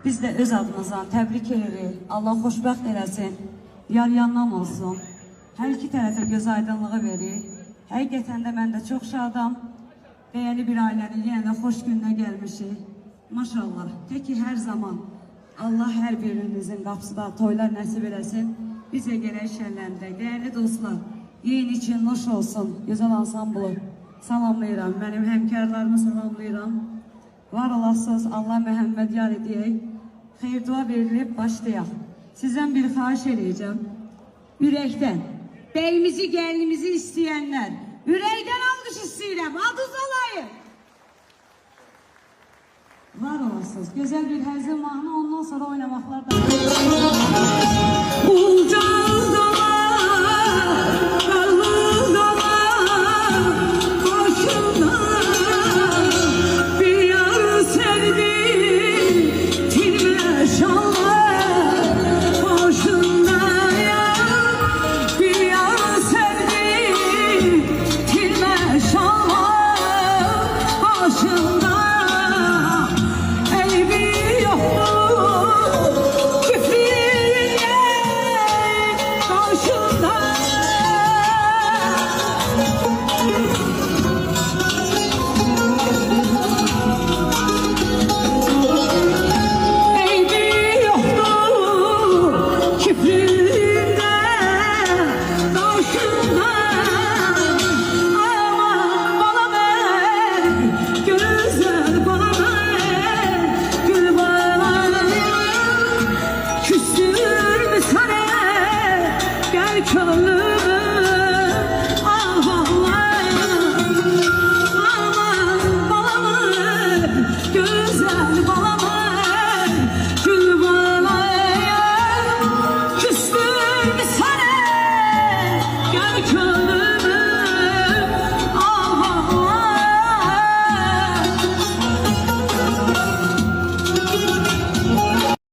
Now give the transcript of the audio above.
Biz de öz adımızdan təbrik edirik. Allah xoşbəxt eləsin. Yar yandan olsun. Hər iki tərəfə göz aydınlığı verir. Həqiqətən də mən də çox şadam. Dəyərli bir ailənin yenə də xoş gününə gəlmişik. Maşallah. Teki hər zaman Allah hər birinizin qapısında toylar nəsib eləsin. Bizə gələk şənləndək. Dəyərli dostlar, yeyin için nuş olsun. Gözəl ansamblı salamlayıram. Mənim həmkarlarımı salamlayıram. Var olasınız. Allah Məhəmməd yar edəyək. Xeyir dua verilib başlayaq. Sizdən bir xahiş edəcəm. Ürəkdən, bəyimizi, gəlinimizi istəyənlər, ürəkdən alqış istəyirəm, adız olayım. Var olasınız. Gözəl bir həzin mahnı, ondan sonra oynamaqlar da.